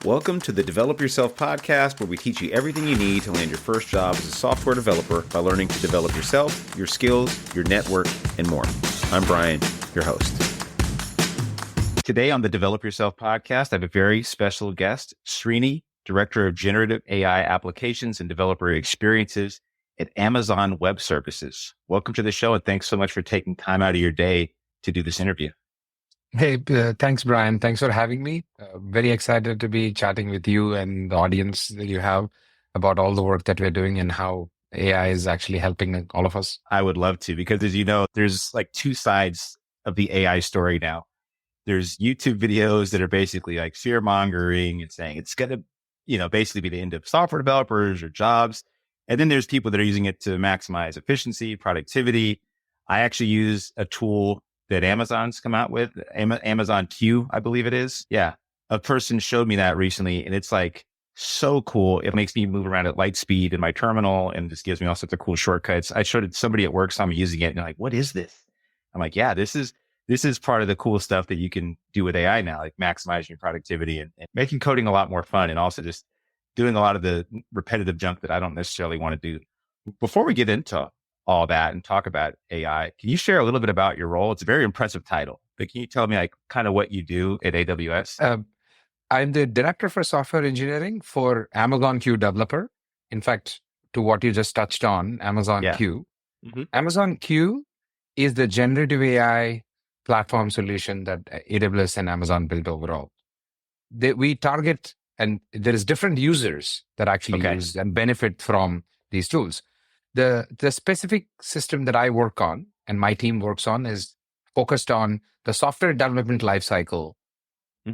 Welcome to the Develop Yourself podcast, where we teach you everything you need to land your first job as a software developer by learning to develop yourself, your skills, your network, and more. I'm Brian, your host. Today on the Develop Yourself podcast, I have a very special guest, Srini, Director of Generative AI Applications and Developer Experiences at Amazon Web Services. Welcome to the show, and thanks so much for taking time out of your day to do this interview. Hey, thanks, Brian. Thanks for having me. Very excited to be chatting with you and the audience that you have about all the work that we're doing and how AI is actually helping all of us. I would love to, because as you know, there's like two sides of the AI story now. There's YouTube videos that are basically like fear mongering and saying it's going to, basically be the end of software developers or jobs. And then there's people that are using it to maximize efficiency, productivity. I actually use a tool that Amazon's come out with, Amazon Q, I believe it is. Yeah. A person showed me that recently, and it's like so cool. It makes me move around at light speed in my terminal and just gives me all sorts of cool shortcuts. I showed it to somebody at work, saw me using it, and they're like, what is this? I'm like, yeah, this is part of the cool stuff that you can do with AI now, like maximizing your productivity and making coding a lot more fun, and also just doing a lot of the repetitive junk that I don't necessarily want to do. Before we get into all that and talk about AI, can you share a little bit about your role? It's a very impressive title, but can you tell me like kind of what you do at AWS? I'm the Director for Software Engineering for Amazon Q Developer. In fact, to what you just touched on, Amazon Q. Mm-hmm. Amazon Q is the generative AI platform solution that AWS and Amazon built overall. We target, and there is different users that actually use and benefit from these tools. The specific system that I work on and my team works on is focused on the software development lifecycle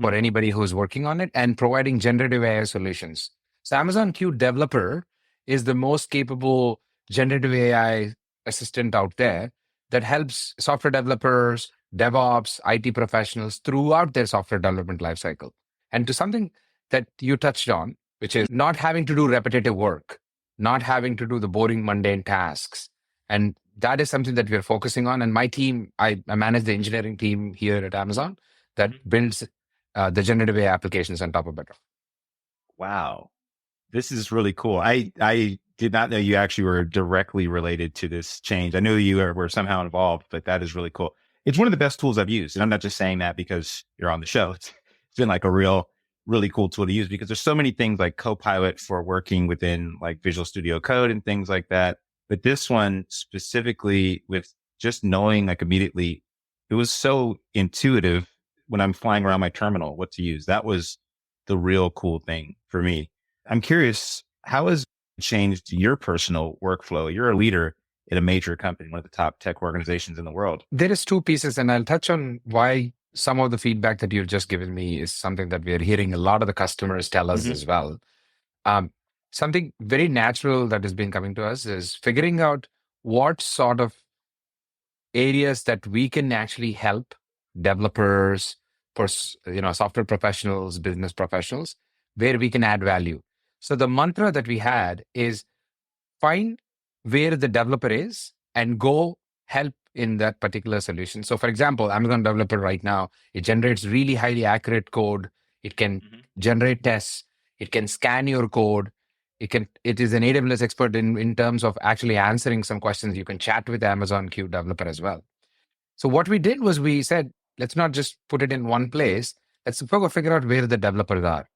for anybody who's working on it and providing generative AI solutions. So Amazon Q Developer is the most capable generative AI assistant out there that helps software developers, DevOps, IT professionals throughout their software development lifecycle. And to something that you touched on, which is not having to do repetitive work, not having to do the boring, mundane tasks. And that is something that we're focusing on. And my team, I manage the engineering team here at Amazon that builds the generative AI applications on top of it. Wow. This is really cool. I did not know you actually were directly related to this change. I knew you were somehow involved, but that is really cool. It's one of the best tools I've used. And I'm not just saying that because you're on the show. It's been like a really cool tool to use, because there's so many things like Copilot for working within like Visual Studio Code and things like that. But this one specifically, with just knowing like immediately, it was so intuitive when I'm flying around my terminal, what to use. That was the real cool thing for me. I'm curious, how has it changed your personal workflow? You're a leader in a major company, one of the top tech organizations in the world. There is two pieces, and I'll touch on why some of the feedback that you've just given me is something that we're hearing a lot of the customers tell us as well. Something very natural that has been coming to us is figuring out what sort of areas that we can actually help developers, software professionals, business professionals, where we can add value. So the mantra that we had is find where the developer is and go help in that particular solution. So for example, Amazon Developer right now, it generates really highly accurate code. It can generate tests. It can scan your code. It is an AWS expert in terms of actually answering some questions. You can chat with Amazon Q Developer as well. So what we did was we said, let's not just put it in one place. Let's go figure out where the developers are.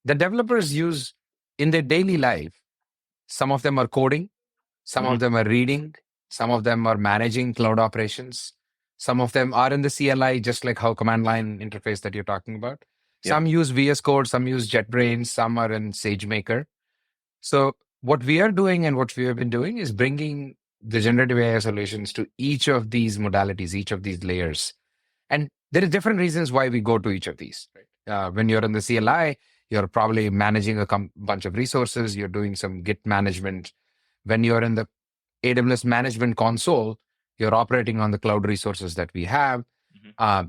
The developers use in their daily life, some of them are coding, some of them are reading, some of them are managing cloud operations. Some of them are in the CLI, just like how command line interface that you're talking about. Some use VS Code, some use JetBrains, some are in SageMaker. So what we are doing and what we have been doing is bringing the generative AI solutions to each of these modalities, each of these layers. And there are different reasons why we go to each of these. Right? When you're in the CLI, you're probably managing a bunch of resources. You're doing some Git management. When you're in the AWS Management Console, you're operating on the cloud resources that we have.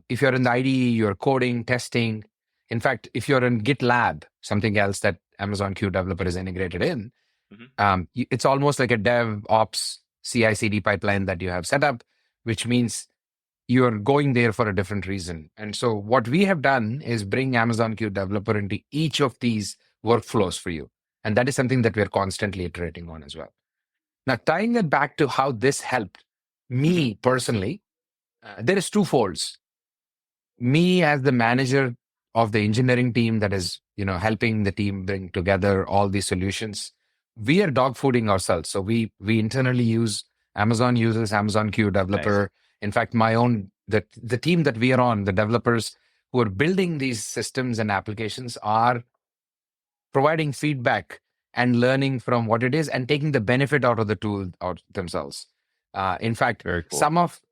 If you're in the IDE, you're coding, testing. In fact, if you're in GitLab, something else that Amazon Q Developer is integrated in, it's almost like a DevOps CI/CD pipeline that you have set up, which means you're going there for a different reason. And so what we have done is bring Amazon Q Developer into each of these workflows for you. And that is something that we're constantly iterating on as well. Now, tying it back to how this helped me personally, there is two folds. Me as the manager of the engineering team that is, helping the team bring together all these solutions, we are dogfooding ourselves. So we internally use Amazon uses Amazon Q Developer. Nice. In fact, the team that we are on, the developers who are building these systems and applications are providing feedback and learning from what it is and taking the benefit out of the tool out themselves. In fact, Very cool.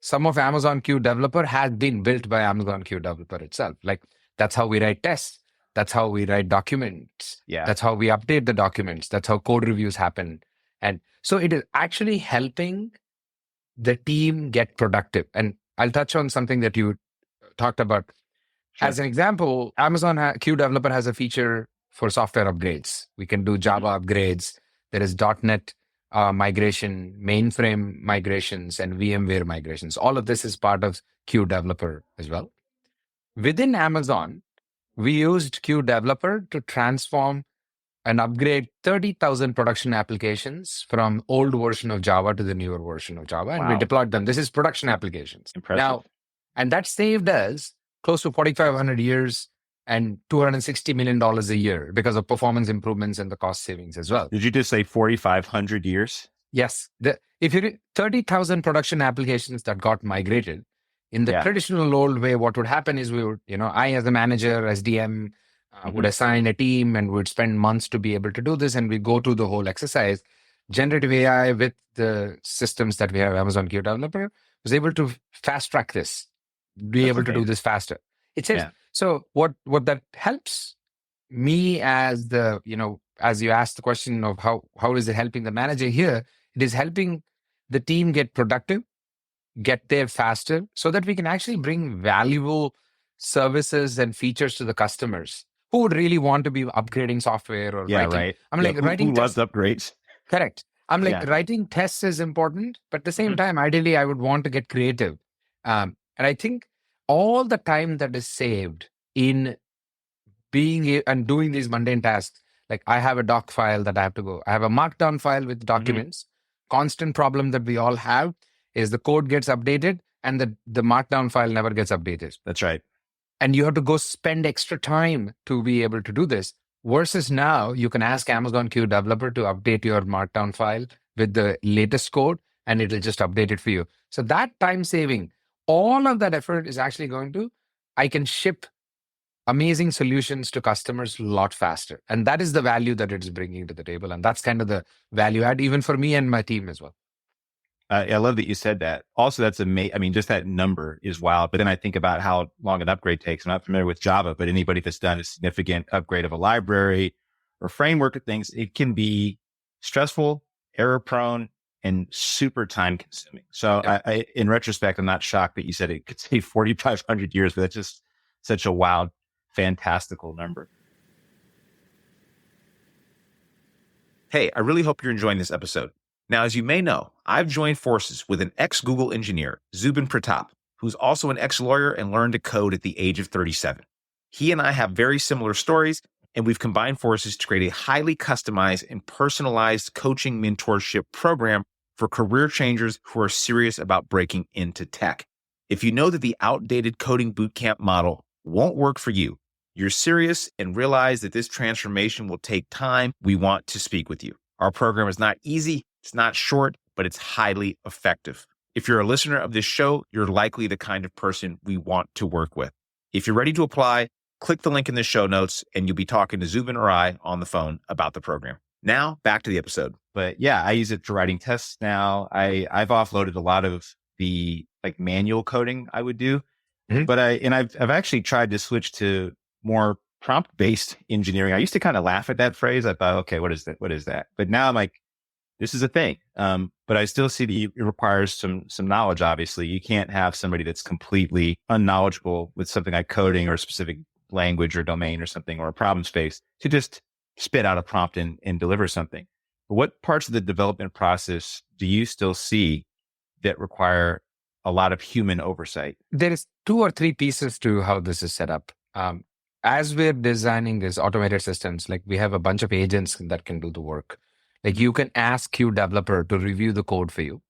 some of Amazon Q Developer has been built by Amazon Q Developer itself. Like that's how we write tests. That's how we write documents. Yeah. That's how we update the documents. That's how code reviews happen. And so it is actually helping the team get productive. And I'll touch on something that you talked about. Sure. As an example, Amazon Q Developer has a feature for software upgrades. We can do Java upgrades. There is .NET migration, mainframe migrations, and VMware migrations. All of this is part of Q Developer as well. Within Amazon, we used Q Developer to transform and upgrade 30,000 production applications from old version of Java to the newer version of Java. And we Wow. deployed them. This is production applications. Impressive. Now, and that saved us close to 4,500 years and $260 million a year because of performance improvements and the cost savings as well. Did you just say 4,500 years? Yes. If you 30,000 production applications that got migrated, in the traditional old way, what would happen is we would, I as a manager, as DM, would assign a team and would spend months to be able to do this. And we go through the whole exercise. Generative AI with the systems that we have, Amazon Q Developer, was able to fast track this, be able to do this faster. It's it. Yeah. So what that helps me as the, as you asked the question of how is it helping the manager here, it is helping the team get productive, get there faster so that we can actually bring valuable services and features to the customers who would really want to be upgrading software or writing. Right. I'm like writing who loves upgrades. Correct. I'm like writing tests is important, but at the same time, ideally, I would want to get creative. And I think all the time that is saved in being and doing these mundane tasks, like I have a doc file that I have to go. I have a markdown file with documents. Constant problem that we all have is the code gets updated and the markdown file never gets updated. That's right. And you have to go spend extra time to be able to do this. Versus now, you can ask Amazon Q Developer to update your markdown file with the latest code, and it'll just update it for you. So that time saving, all of that effort is actually I can ship amazing solutions to customers a lot faster. And that is the value that it is bringing to the table. And that's kind of the value add, even for me and my team as well. I love that you said that. Also, that's amazing. I mean, just that number is wild. But then I think about how long an upgrade takes. I'm not familiar with Java, but anybody that's done a significant upgrade of a library or framework of things, it can be stressful, error prone, and super time consuming. So I, in retrospect, I'm not shocked that you said it could take 4,500 years, but that's just such a wild, fantastical number. Hey, I really hope you're enjoying this episode. Now, as you may know, I've joined forces with an ex-Google engineer, Zubin Pratap, who's also an ex-lawyer and learned to code at the age of 37. He and I have very similar stories, and we've combined forces to create a highly customized and personalized coaching mentorship program for career changers who are serious about breaking into tech. If you know that the outdated coding bootcamp model won't work for you, you're serious and realize that this transformation will take time, we want to speak with you. Our program is not easy. It's not short, but it's highly effective. If you're a listener of this show, you're likely the kind of person we want to work with. If you're ready to apply, click the link in the show notes and you'll be talking to Zubin or I on the phone about the program. Now, back to the episode. But yeah, I use it for writing tests now. I've offloaded a lot of the manual coding I would do, but I've actually tried to switch to more prompt-based engineering. I used to kind of laugh at that phrase. I thought, okay, what is that? What is that? But now I'm like, this is a thing. But I still see that it requires some knowledge, obviously. You can't have somebody that's completely unknowledgeable with something like coding or a specific language or domain or something, or a problem space, to just spit out a prompt and deliver something. But what parts of the development process do you still see that require a lot of human oversight. There is 2 or 3 pieces to how this is set up. As we're designing these automated systems, like we have a bunch of agents that can do the work. Like you can ask Q Developer to review the code for you,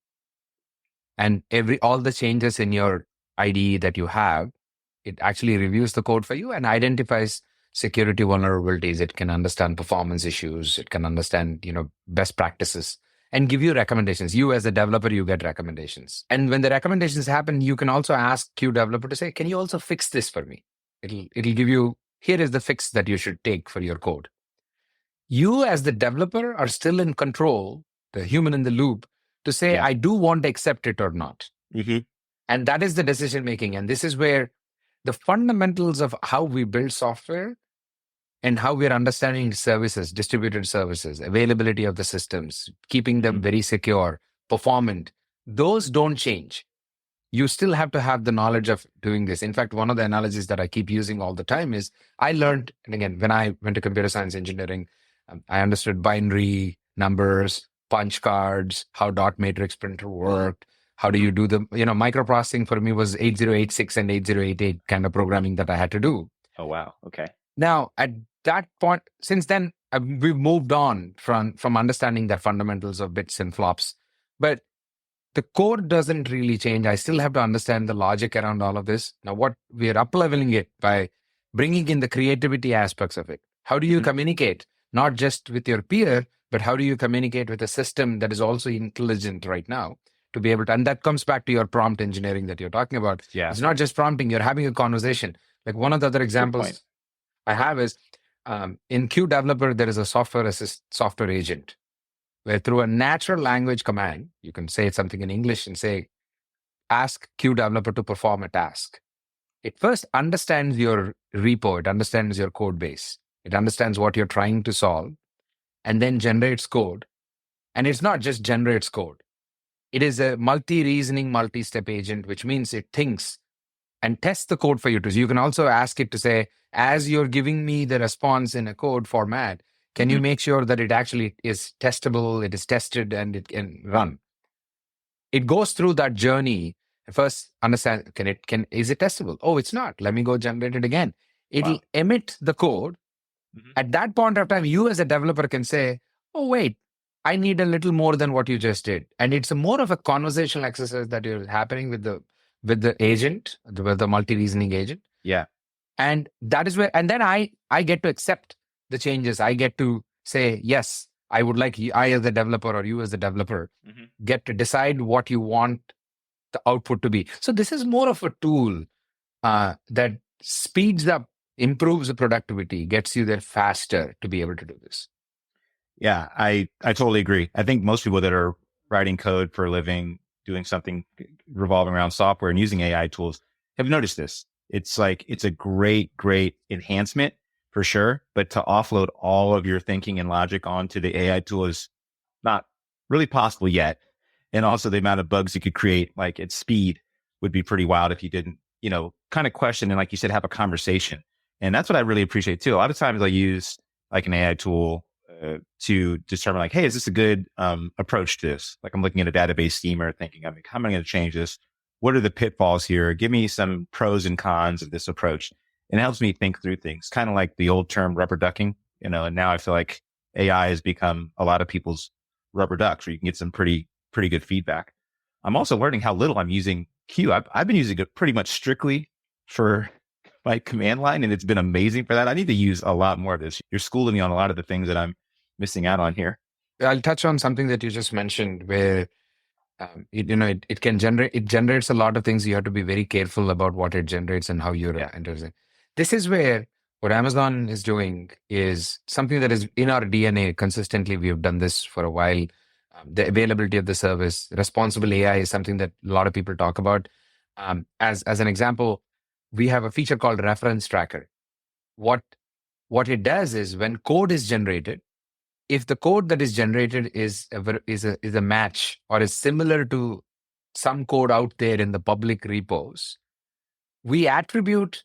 and all the changes in your IDE that you have, it actually reviews the code for you and identifies security vulnerabilities. It can understand performance issues. It can understand, best practices and give you recommendations. You as a developer, you get recommendations. And when the recommendations happen, you can also ask Q Developer to say, can you also fix this for me? It'll give you, here is the fix that you should take for your code. You as the developer are still in control, the human in the loop, to say, I do want to accept it or not. Mm-hmm. And that is the decision making. And this is where the fundamentals of how we build software and how we're understanding services, distributed services, availability of the systems, keeping them very secure, performant, those don't change. You still have to have the knowledge of doing this. In fact, one of the analogies that I keep using all the time is I learned, and again, when I went to computer science engineering, I understood binary numbers, punch cards, how dot matrix printer worked. How do you do the, microprocessing for me was 8086 and 8088 kind of programming that I had to do. Oh, wow. Okay. Now, at that point, since then, we've moved on from understanding the fundamentals of bits and flops. But the code doesn't really change. I still have to understand the logic around all of this. Now, what we are up-leveling it by bringing in the creativity aspects of it. How do you communicate? Not just with your peer, but how do you communicate with a system that is also intelligent right now to be able to, and that comes back to your prompt engineering that you're talking about. Yeah. It's not just prompting, you're having a conversation. Like one of the other examples I have is in Q Developer, there is a software agent where through a natural language command, you can say something in English and say, ask Q Developer to perform a task. It first understands your repo, it understands your code base, it understands what you're trying to solve, and then generates code. And it's not just generates code. It is a multi-reasoning, multi-step agent, which means it thinks and tests the code for you. So you can also ask it to say, as you're giving me the response in a code format, can you make sure that it actually is testable, it is tested, and it can run? It goes through that journey. First, understand, is it testable? Oh, it's not. Let me go generate it again. It'll emit the code. At that point of time, you as a developer can say, oh, wait, I need a little more than what you just did. And it's more of a conversational exercise that is happening with the agent, with the multi-reasoning agent. Yeah. And that is where, and then I get to accept the changes. I get to say, yes, I would like you, I as the developer or you as the developer, get to decide what you want the output to be. So this is more of a tool that speeds up, improves the productivity, gets you there faster to be able to do this. Yeah, I totally agree. I think most people that are writing code for a living, doing something revolving around software and using AI tools have noticed this. It's a great enhancement for sure. But to offload all of your thinking and logic onto the AI tool is not really possible yet. And also the amount of bugs you could create, like at speed, would be pretty wild if you didn't, kind of question and, like you said, have a conversation. And that's what I really appreciate too. A lot of times I use like an AI tool to determine like, hey, is this a good approach to this? Like I'm looking at a database schema thinking, how am I going to change this? What are the pitfalls here? Give me some pros and cons of this approach. And it helps me think through things, kind of like the old term rubber ducking, and now I feel like AI has become a lot of people's rubber ducks where you can get some pretty good feedback. I'm also learning how little I'm using Q. I've been using it pretty much strictly for my command line, and it's been amazing for that. I need to use a lot more of this. You're schooling me on a lot of the things that I'm missing out on here. I'll touch on something that you just mentioned where it generates a lot of things. You have to be very careful about what it generates and how you're entering. This is where what Amazon is doing is something that is in our DNA consistently. We have done this for a while. The availability of the service, responsible AI is something that a lot of people talk about. As an example, we have a feature called reference tracker. What it does is when code is generated, if the code that is generated is a match or is similar to some code out there in the public repos, we attribute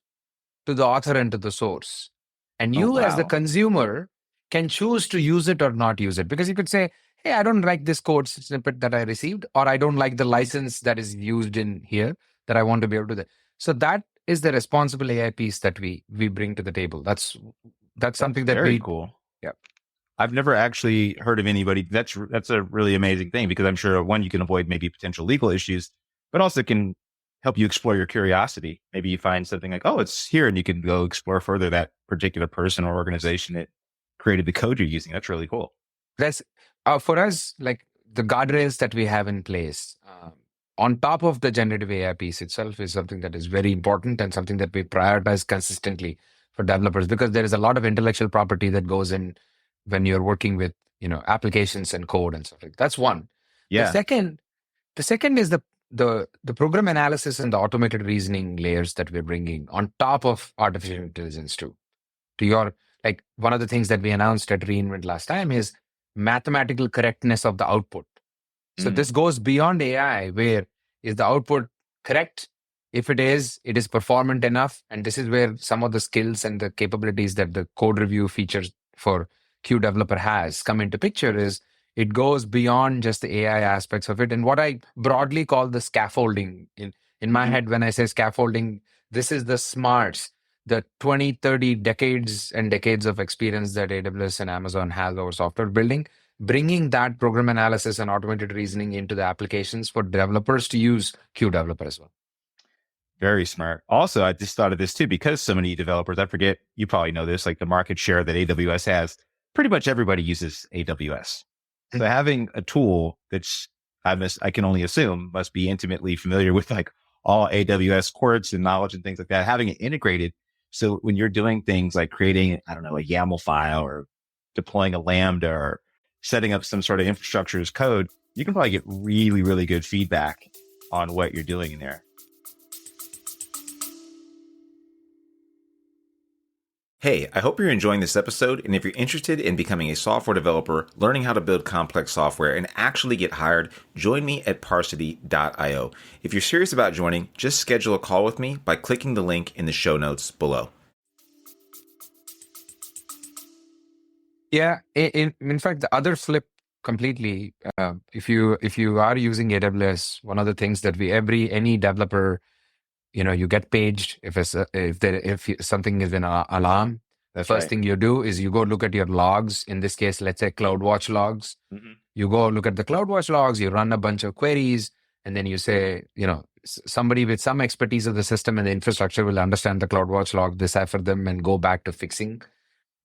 to the author and to the source. And you as the consumer can choose to use it or not use it. Because you could say, hey, I don't like this code snippet that I received, or I don't like the license that is used in here that I want to be able to do that. So that is the responsible AI piece that we bring to the table. That's That's something that very we, cool. yeah. I've never actually heard of anybody. That's a really amazing thing, because I'm sure, one, you can avoid maybe potential legal issues, but also can help you explore your curiosity. Maybe you find something like, oh, it's here, and you can go explore further that particular person or organization that created the code you're using. That's really cool. That's for us, like the guardrails that we have in place. On top of the generative AI piece itself is something that is very important and something that we prioritize consistently for developers, because there is a lot of intellectual property that goes in when you're working with, applications and code and stuff like that. That's one. The Yeah. second, the second is the program analysis and the automated reasoning layers that we're bringing on top of artificial intelligence too. To your, like, one of the things that we announced at reInvent last time is mathematical correctness of the output. So Mm. this goes beyond AI, where is the output correct? If it is performant enough. And this is where some of the skills and the capabilities that the code review features for Q Developer has come into picture. Is it goes beyond just the AI aspects of it. And what I broadly call the scaffolding in my Mm-hmm. head, when I say scaffolding, this is the smarts, the 20, 30 decades and decades of experience that AWS and Amazon has over software building, bringing that program analysis and automated reasoning into the applications for developers to use Q Developer as well. Very smart. Also, I just thought of this too, because so many developers, I forget, you probably know this, like the market share that AWS has, pretty much everybody uses AWS. So having a tool that's, I can only assume, must be intimately familiar with like all AWS courts and knowledge and things like that, having it integrated. So when you're doing things like creating, I don't know, a YAML file or deploying a Lambda or setting up some sort of infrastructure as code, you can probably get really, really good feedback on what you're doing in there. Hey, I hope you're enjoying this episode, and if you're interested in becoming a software developer, learning how to build complex software, and actually get hired, join me at Parsity.io. If you're serious about joining, just schedule a call with me by clicking the link in the show notes below. Yeah, in fact, the other flip completely. If you are using AWS, one of the things that any developer, you get paged if something is an alarm. That's First right. thing you do is you go look at your logs. In this case, let's say CloudWatch logs. Mm-hmm. You go look at the CloudWatch logs. You run a bunch of queries, and then you say, somebody with some expertise of the system and the infrastructure will understand the CloudWatch log, decipher them, and go back to fixing.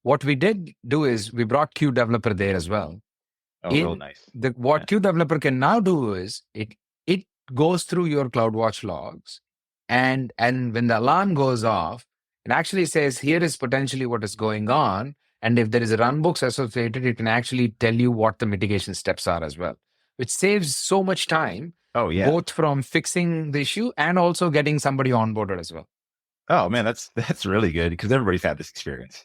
What we did do is we brought Q Developer there as well. Oh, real nice. What Q Developer can now do is it goes through your CloudWatch logs, and when the alarm goes off, it actually says, here is potentially what is going on. And if there is a runbooks associated, it can actually tell you what the mitigation steps are as well, which saves so much time. Oh, yeah. Both from fixing the issue and also getting somebody onboarded as well. Oh man, that's really good, because everybody's had this experience.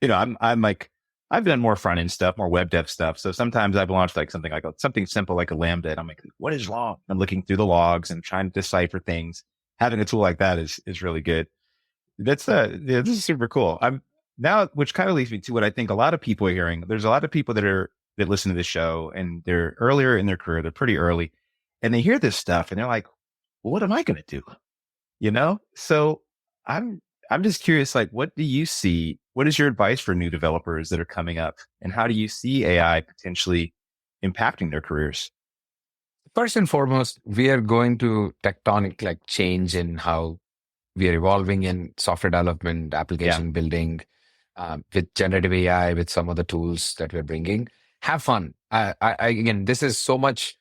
I'm like, I've done more front end stuff, more web dev stuff. So sometimes I've launched like something simple like a Lambda, and I'm like, what is wrong? I'm looking through the logs and trying to decipher things. Having a tool like that is really good. This is super cool. I'm now, which kind of leads me to what I think a lot of people are hearing. There's a lot of people that listen to this show, and they're earlier in their career. They're pretty early, and they hear this stuff and they're like, well, what am I going to do? So I'm just curious, like, what do you see? What is your advice for new developers that are coming up, and how do you see AI potentially impacting their careers? First and foremost, we are going to tectonic change in how we are evolving in software development, application building, with generative AI, with some of the tools that we're bringing. Have fun. Again, this is so much.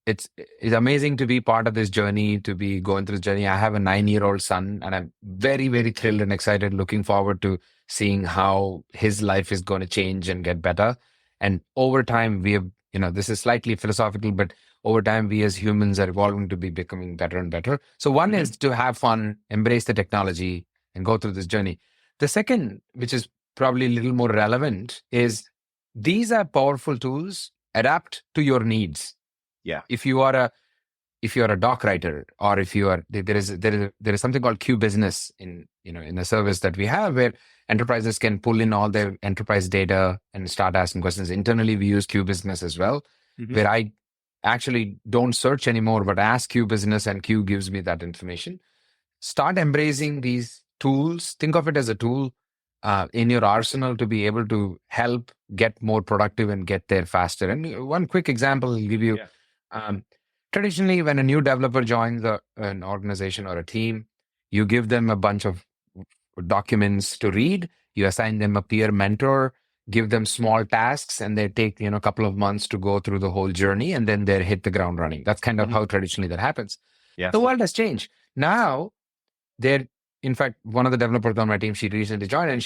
It's amazing to be part of this journey, to be going through this journey. I have a 9-year-old son, and I'm very, very thrilled and excited, looking forward to seeing how his life is going to change and get better. And over time, we have, this is slightly philosophical, but over time, we as humans are evolving to be becoming better and better. So one is to have fun, embrace the technology, and go through this journey. The second, which is probably a little more relevant, is these are powerful tools. Adapt to your needs. Yeah. If you are if you're a doc writer, or if you are, there is something called Q Business in a service that we have, where enterprises can pull in all their enterprise data and start asking questions. Internally, we use Q Business as well, Hmm. where I actually don't search anymore, but ask Q Business and Q gives me that information. Start embracing these tools. Think of it as a tool in your arsenal to be able to help get more productive and get there faster. And one quick example I'll give you. Yeah. Um, Traditionally, when a new developer joins an organization or a team, you give them a bunch of documents to read. You assign them a peer mentor, give them small tasks, and they take a couple of months to go through the whole journey, and then they hit the ground running. That's kind of Hmm. how traditionally that happens. The Yes. world has changed now. They're, in fact, one of the developers on my team, she recently joined, and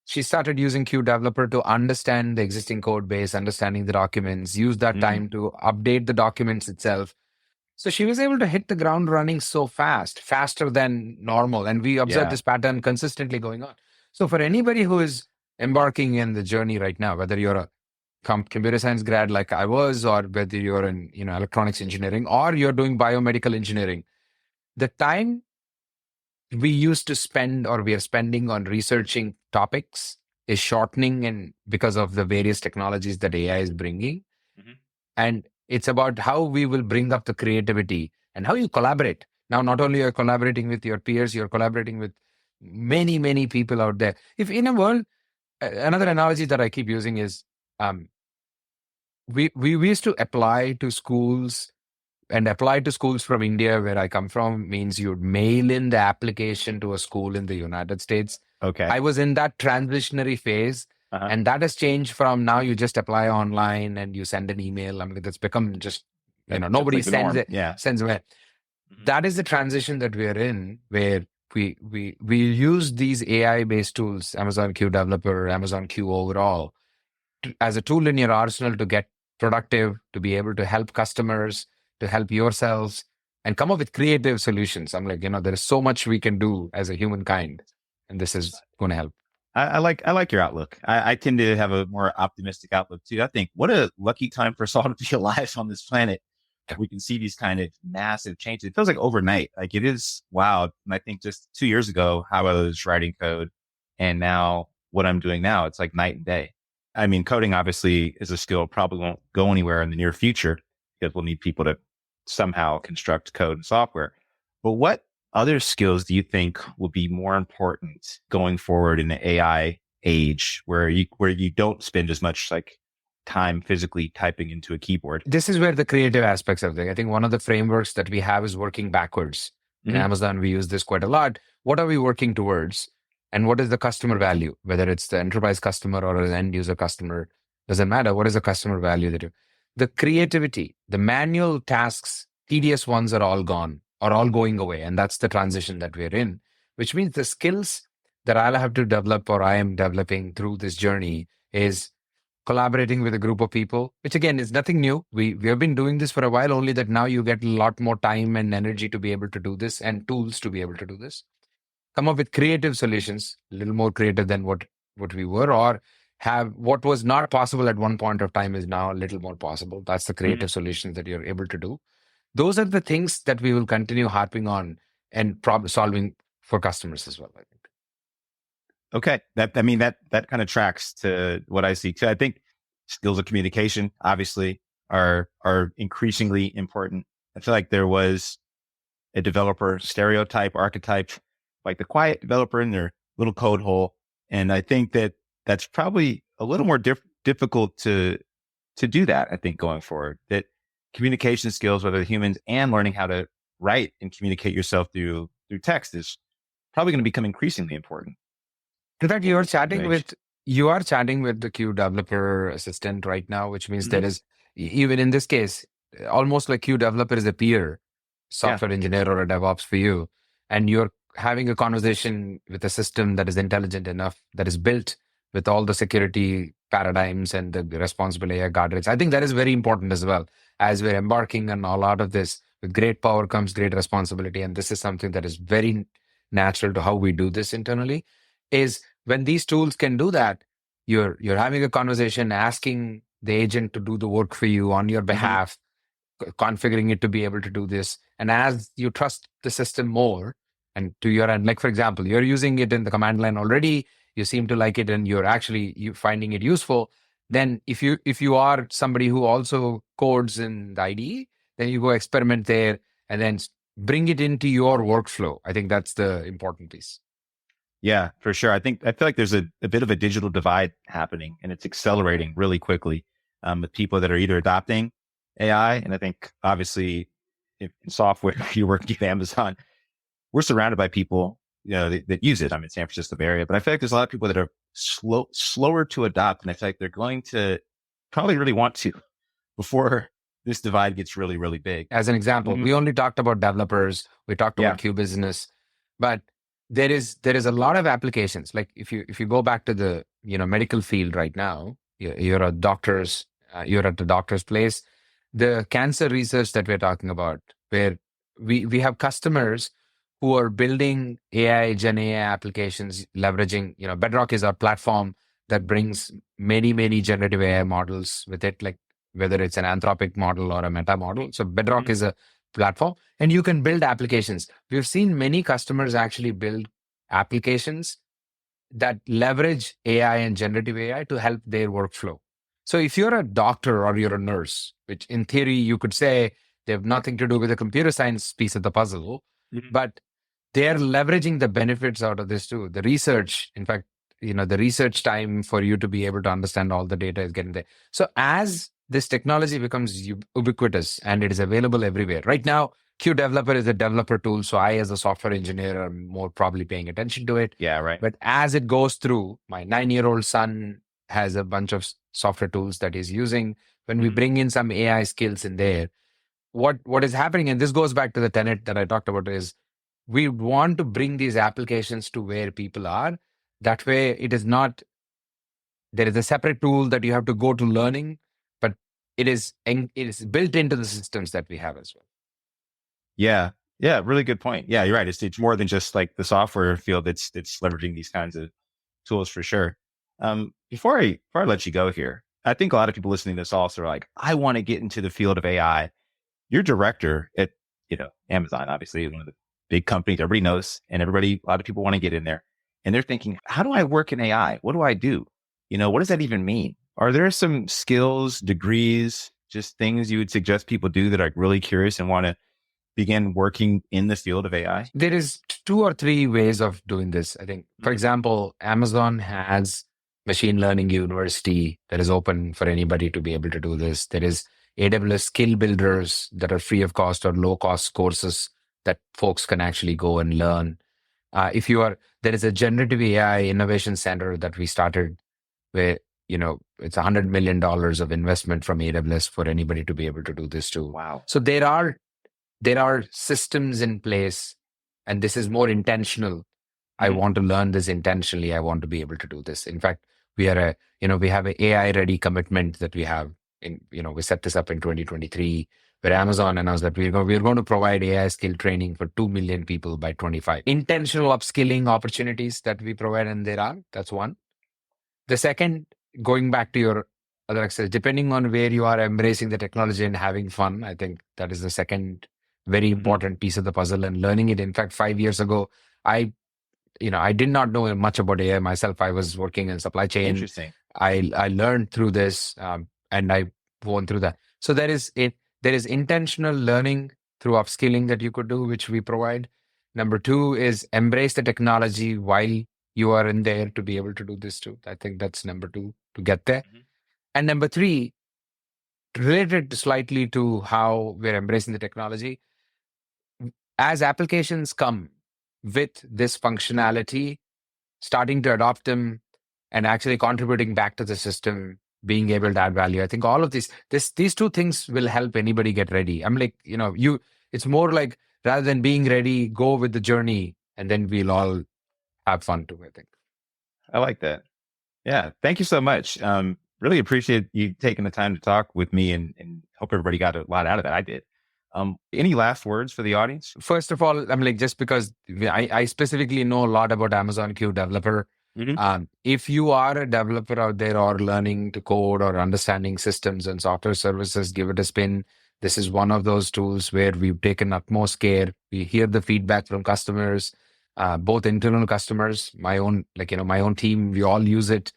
she started using Q Developer to understand the existing code base, understanding the documents, use that Hmm. time to update the documents itself. So she was able to hit the ground running so fast, faster than normal. And we observe Yeah. this pattern consistently going on. So for anybody who is embarking in the journey right now, whether you're a computer science grad like I was, or whether you're in electronics engineering, or you're doing biomedical engineering, the time we used to spend, or we are spending, on researching topics is shortening, and because of the various technologies that AI is bringing. Hmm. And it's about how we will bring up the creativity and how you collaborate. Now, not only are you collaborating with your peers, you're collaborating with many, many people out there. If in a world, another analogy that I keep using is, um, we used to apply to schools, and apply to schools from India, where I come from, means you'd mail in the application to a school in the United States. Okay. I was in that transitionary phase, Uh-huh. and that has changed from now you just apply online and you send an email. I mean, that's become just, That's nobody like the sends norm. it, Yeah. sends it. Hmm. That is the transition that we are in, where we use these AI based tools, Amazon Q Developer, Amazon Q overall, as a tool in your arsenal to get productive, to be able to help customers, to help yourselves, and come up with creative solutions. I'm like, there is so much we can do as a humankind, and this is going to help. I like your outlook. I tend to have a more optimistic outlook too. I think what a lucky time for us all to be alive on this planet. Yeah. We can see these kind of massive changes. It feels like overnight. Like it is wild. And I think just 2 years ago, how I was writing code, and now what I'm doing now, it's like night and day. I mean, coding obviously is a skill probably won't go anywhere in the near future because we'll need people to somehow construct code and software. But what other skills do you think will be more important going forward in the AI age, where you don't spend as much like time physically typing into a keyboard? This is where the creative aspects of it. I think one of the frameworks that we have is working backwards. In Hmm. Amazon, we use this quite a lot. What are we working towards? And what is the customer value? Whether it's the enterprise customer or an end user customer, doesn't matter. What is the customer value that you? The creativity, the manual tasks, tedious ones are all gone, are all going away. And that's the transition that we're in, which means the skills that I'll have to develop, or I am developing through this journey, is collaborating with a group of people, which again is nothing new. We have been doing this for a while, only that now you get a lot more time and energy to be able to do this, and tools to be able to do this. Come up with creative solutions, a little more creative than what we were, or have what was not possible at one point of time is now a little more possible. That's the Hmm. creative solutions that you're able to do. Those are the things that we will continue harping on and problem solving for customers as well, I think. Okay. That kind of tracks to what I see too. I think skills of communication obviously are increasingly important. I feel like there was a developer stereotype, archetype, like the quiet developer in their little code hole. And I think that that's probably a little more difficult to do that. I think going forward, that communication skills, whether humans and learning how to write and communicate yourself through text, is probably going to become increasingly important. In fact, Age. you are chatting with the Q developer assistant right now, which means Hmm. there is, even in this case, almost like Q developer is a peer Yeah. software engineer or a DevOps for you, and you're having a conversation with a system that is intelligent enough, that is built with all the security paradigms and the responsible AI guardrails. I think that is very important as well, as we're embarking on a lot of this. With great power comes great responsibility, and this is something that is very natural to how we do this internally. Is when these tools can do that, you're having a conversation, asking the agent to do the work for you on your Hmm. behalf. configuring it to be able to do this. And as you trust the system more, and to your end, like for example, you're using it in the command line already, you seem to like it, and you finding it useful. Then if you are somebody who also codes in the IDE, then you go experiment there and then bring it into your workflow. I think that's the important piece. Yeah, for sure. I feel like there's a bit of a digital divide happening, and it's accelerating really quickly with people that are either adopting AI. And I think obviously if in software, if you're working at Amazon, we're surrounded by people, that use it. I'm in San Francisco area, but I feel like there's a lot of people that are slower to adopt. And I feel like they're going to probably really want to before this divide gets really, really big. As an example, we only talked about developers, we talked about Q business, but there is a lot of applications. Like if you go back to the medical field right now, you're a doctor's, you're at the doctor's place. The cancer research that we're talking about, where we have customers who are building AI, Gen AI applications, leveraging, Bedrock is our platform that brings many generative AI models with it, like whether it's an Anthropic model or a Meta model. So Bedrock is a platform, and you can build applications. We've seen many customers actually build applications that leverage AI and generative AI to help their workflow. So if you're a doctor or you're a nurse, which in theory you could say they have nothing to do with the computer science piece of the puzzle, but they're leveraging the benefits out of this too. The research, in fact, the research time for you to be able to understand all the data is getting there. So as this technology becomes ubiquitous and it is available everywhere. Right now, Q Developer is a developer tool. So I, as a software engineer, am more probably paying attention to it. Yeah, right. But as it goes through, my 9-year-old son has a bunch of software tools that he's using. When we bring in some AI skills in there, what is happening, and this goes back to the tenet that I talked about, is we want to bring these applications to where people are. That way, it is not, there is a separate tool that you have to go to learning, but it is built into the systems that we have as well. Yeah. Yeah. Really good point. Yeah, you're right. It's more than just like the software field that's leveraging these kinds of tools for sure. Before I let you go here, I think a lot of people listening to this also are like, I want to get into the field of AI. Your director at, Amazon, obviously is one of the big companies everybody knows, and a lot of people want to get in there, and they're thinking, how do I work in AI? What do I do? What does that even mean? Are there some skills, degrees, just things you would suggest people do that are really curious and want to begin working in the field of AI? There is 2 or 3 ways of doing this. I think, for example, Amazon has Machine Learning University that is open for anybody to be able to do this. There is AWS Skill Builders that are free of cost or low cost courses that folks can actually go and learn. There is a Generative AI Innovation Center that we started where, it's $100 million of investment from AWS for anybody to be able to do this too. Wow. So there are systems in place, and this is more intentional. I want to learn this intentionally. I want to be able to do this. In fact, we have an AI ready commitment that we have we set this up in 2023, where Amazon announced that we're going to provide AI skill training for 2 million people by 25. Intentional upskilling opportunities that we provide, and that's one. The second, going back to your other access, depending on where you are embracing the technology and having fun, I think that is the second very important piece of the puzzle, and learning it. In fact, 5 years ago, I did not know much about AI myself. I was working in supply chain. Interesting. I learned through this, and I went through that. So there is intentional learning through upskilling that you could do, which we provide. Number 2 is embrace the technology while you are in there to be able to do this too. I think that's number 2 to get there. And number 3, related slightly to how we're embracing the technology, as applications come with this functionality, starting to adopt them and actually contributing back to the system, being able to add value. I think all of these 2 things will help anybody get ready. I'm like, it's more like, rather than being ready, go with the journey, and then we'll all have fun too, I think. I like that. Yeah. Thank you so much. Really appreciate you taking the time to talk with me, and hope everybody got a lot out of that. I did. Any last words for the audience? First of all, I'm like, just because I specifically know a lot about Amazon Q Developer. If you are a developer out there or learning to code or understanding systems and software services, give it a spin. This is one of those tools where we've taken utmost care. We hear the feedback from customers, both internal customers, my own, my own team. We all use it,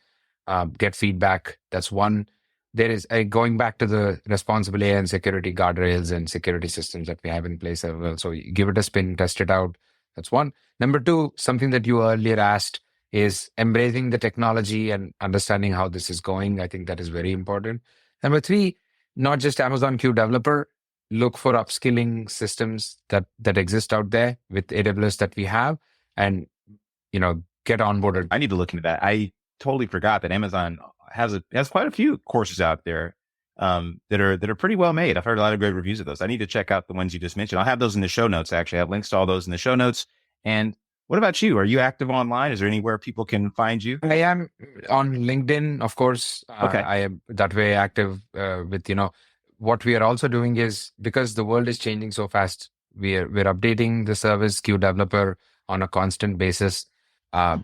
get feedback. That's one. There is going back to the responsible AI and security guardrails and security systems that we have in place as well. So you give it a spin, test it out. That's one. Number two, something that you earlier asked is embracing the technology and understanding how this is going. I think that is very important. Number three, not just Amazon Q Developer, look for upskilling systems that exist out there with AWS that we have, and get onboarded. I need to look into that. I totally forgot that Amazon has quite a few courses out there that are pretty well made. I've heard a lot of great reviews of those. I need to check out the ones you just mentioned. I'll have those in the show notes. Actually, I have links to all those in the show notes. And what about you? Are you active online? Is there anywhere people can find you? I am on LinkedIn, of course. Okay. I am that way active with, what we are also doing is, because the world is changing so fast, we're updating the service Q Developer on a constant basis. A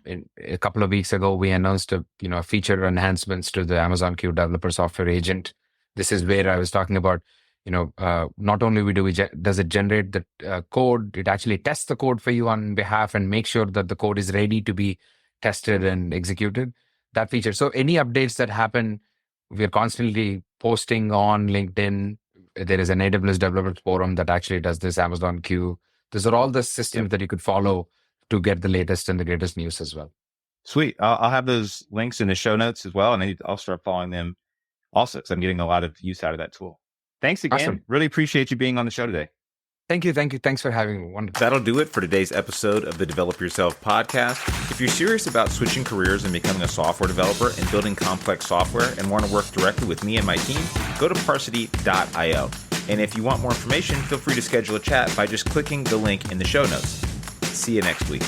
couple of weeks ago, we announced a feature enhancements to the Amazon Q Developer software agent. This is where I was talking about, not only does it generate the code, it actually tests the code for you on behalf and make sure that the code is ready to be tested and executed. That feature. So any updates that happen, we're constantly posting on LinkedIn. There is an AWS developer forum that actually does this, Amazon Q. Those are all the systems that you could follow to get the latest and the greatest news as well. Sweet. I'll have those links in the show notes as well. And I'll start following them also, because I'm getting a lot of use out of that tool. Thanks again. Awesome. Really appreciate you being on the show today. Thank you. Thanks for having me. Wonderful. That'll do it for today's episode of the Develop Yourself podcast. If you're serious about switching careers and becoming a software developer and building complex software and want to work directly with me and my team, go to Parsity.io. And if you want more information, feel free to schedule a chat by just clicking the link in the show notes. See you next week.